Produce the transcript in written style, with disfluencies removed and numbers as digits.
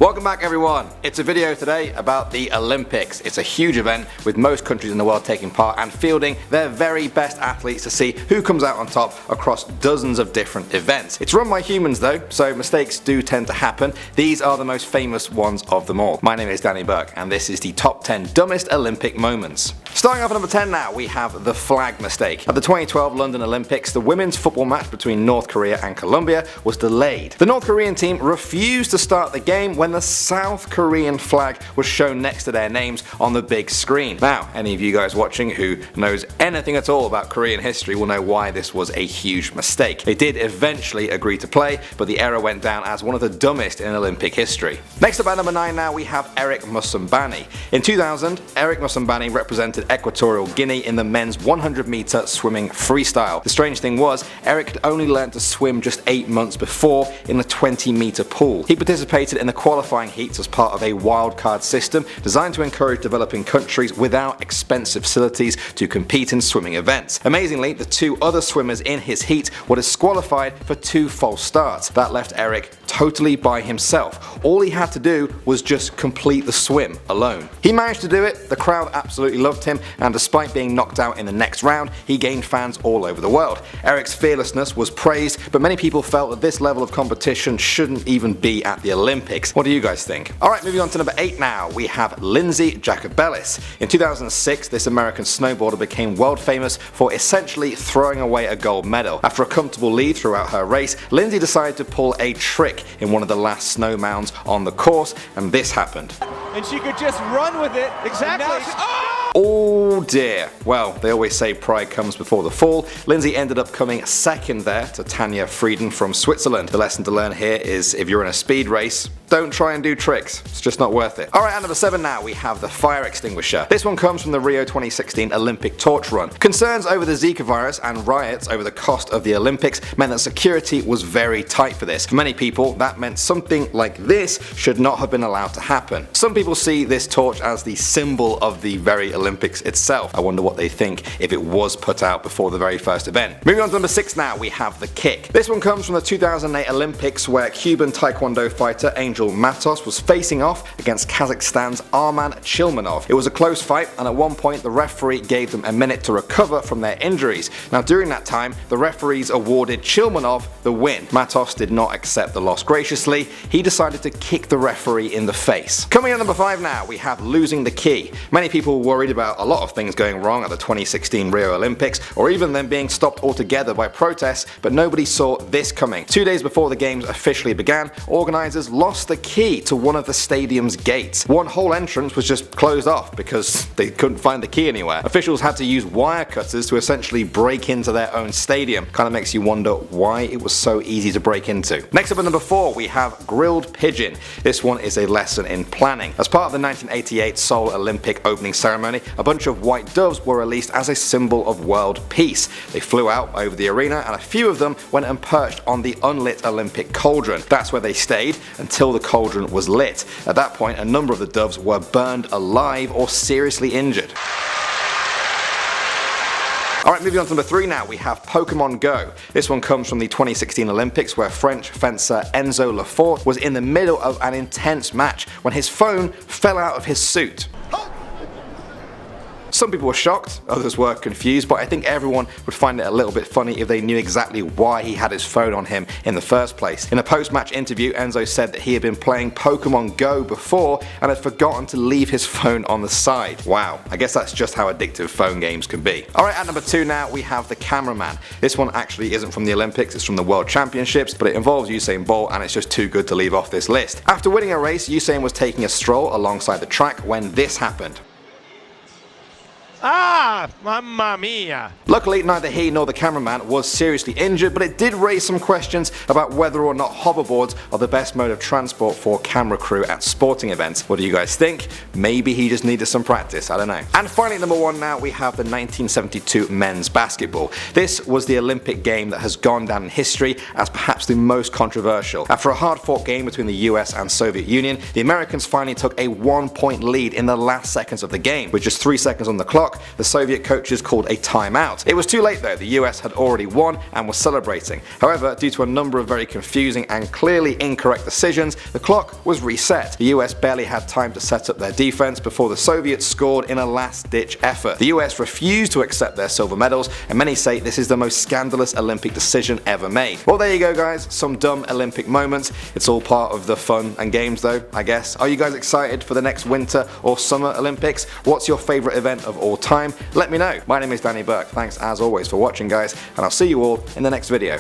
Welcome back everyone. It's a video today about the Olympics. It's a huge event with most countries in the world taking part and fielding their very best athletes to see who comes out on top across dozens of different events. It's run by humans though, so mistakes do tend to happen. These are the most famous ones of them all. My name is Danny Burke and this is the top 10 dumbest Olympic moments. Starting off at number 10 now, we have the flag mistake. At the 2012 London Olympics, the women's football match between North Korea and Colombia was delayed. The North Korean team refused to start the game when the South Korean flag was shown next to their names on the big screen. Now, any of you guys watching who knows anything at all about Korean history will know why this was a huge mistake. They did eventually agree to play, but the error went down as one of the dumbest in Olympic history. Next up at number 9 now, we have Erik Musumbani. In 2000, Erik Musumbani represented Equatorial Guinea in the men's 100 meter swimming freestyle. The strange thing was, Erik had only learned to swim just 8 months before in a 20 meter pool. He participated in the qualifying heats as part of a wildcard system designed to encourage developing countries without expensive facilities to compete in swimming events. Amazingly, the two other swimmers in his heat were disqualified for 2 false starts. That left Erik totally by himself. All he had to do was just complete the swim alone. He managed to do it, the crowd absolutely loved him, and despite being knocked out in the next round, he gained fans all over the world. Erik's fearlessness was praised, but many people felt that this level of competition shouldn't even be at the Olympics. What do you guys think? Alright, moving on to number 8 now, we have Lindsay Jacobellis. In 2006, this American snowboarder became world famous for essentially throwing away a gold medal. After a comfortable lead throughout her race, Lindsay decided to pull a trick in one of the last snow mounds on the course, and this happened. And she could just run with it. Exactly. Oh dear. Well, they always say pride comes before the fall. Lindsay ended up coming second there to Tanja Frieden from Switzerland. The lesson to learn here is if you're in a speed race, don't try and do tricks. It's just not worth it. Alright, at number 7 now, we have the fire extinguisher. This one comes from the Rio 2016 Olympic torch run. Concerns over the Zika virus and riots over the cost of the Olympics meant that security was very tight for this. For many people, that meant something like this should not have been allowed to happen. Some people see this torch as the symbol of the very Olympics itself. I wonder what they think if it was put out before the very first event. Moving on to number 6 now, we have the kick. This one comes from the 2008 Olympics where Cuban Taekwondo fighter Angel Matos was facing off against Kazakhstan's Arman Chilmanov. It was a close fight, and at one point the referee gave them a minute to recover from their injuries. Now during that time, the referees awarded Chilmanov the win. Matos did not accept the loss graciously. He decided to kick the referee in the face. Coming in at number 5 now, we have losing the key. Many people were worried about a lot of things going wrong at the 2016 Rio Olympics, or even them being stopped altogether by protests, but nobody saw this coming. 2 days before the games officially began, organizers lost the key to one of the stadium's gates. One whole entrance was just closed off because they couldn't find the key anywhere. Officials had to use wire cutters to essentially break into their own stadium. Kind of makes you wonder why it was so easy to break into. Next up at number 4, we have grilled pigeon. This one is a lesson in planning. As part of the 1988 Seoul Olympic opening ceremony, a bunch of white doves were released as a symbol of world peace. They flew out over the arena and a few of them went and perched on the unlit Olympic cauldron. That's where they stayed until the cauldron was lit. At that point, a number of the doves were burned alive or seriously injured. Alright, moving on to number 3 now, we have Pokemon Go. This one comes from the 2016 Olympics where French fencer Enzo Lefort was in the middle of an intense match when his phone fell out of his suit. Some people were shocked, others were confused, but I think everyone would find it a little bit funny if they knew exactly why he had his phone on him in the first place. In a post-match interview, Enzo said that he had been playing Pokemon Go before and had forgotten to leave his phone on the side. Wow, I guess that's just how addictive phone games can be. Alright, at number 2 now, we have the cameraman. This one actually isn't from the Olympics, it's from the World Championships, but it involves Usain Bolt and it's just too good to leave off this list. After winning a race, Usain was taking a stroll alongside the track when this happened. Ah, mamma mia. Luckily, neither he nor the cameraman was seriously injured, but it did raise some questions about whether or not hoverboards are the best mode of transport for camera crew at sporting events. What do you guys think? Maybe he just needed some practice, I don't know. And finally, number 1 now, we have the 1972 men's basketball. This was the Olympic game that has gone down in history as perhaps the most controversial. After a hard-fought game between the US and Soviet Union, the Americans finally took a 1-point lead in the last seconds of the game. With just 3 seconds on the clock, clock, the Soviet coaches called a timeout. It was too late though, the US had already won and was celebrating. However, due to a number of very confusing and clearly incorrect decisions, the clock was reset. The US barely had time to set up their defense before the Soviets scored in a last-ditch effort. The US refused to accept their silver medals, and many say this is the most scandalous Olympic decision ever made. Well, there you go guys, some dumb Olympic moments. It's all part of the fun and games though, I guess. Are you guys excited for the next Winter or Summer Olympics? What's your favourite event of all time? Let me know. My name is Danny Burke. Thanks as always for watching guys, and I'll see you all in the next video.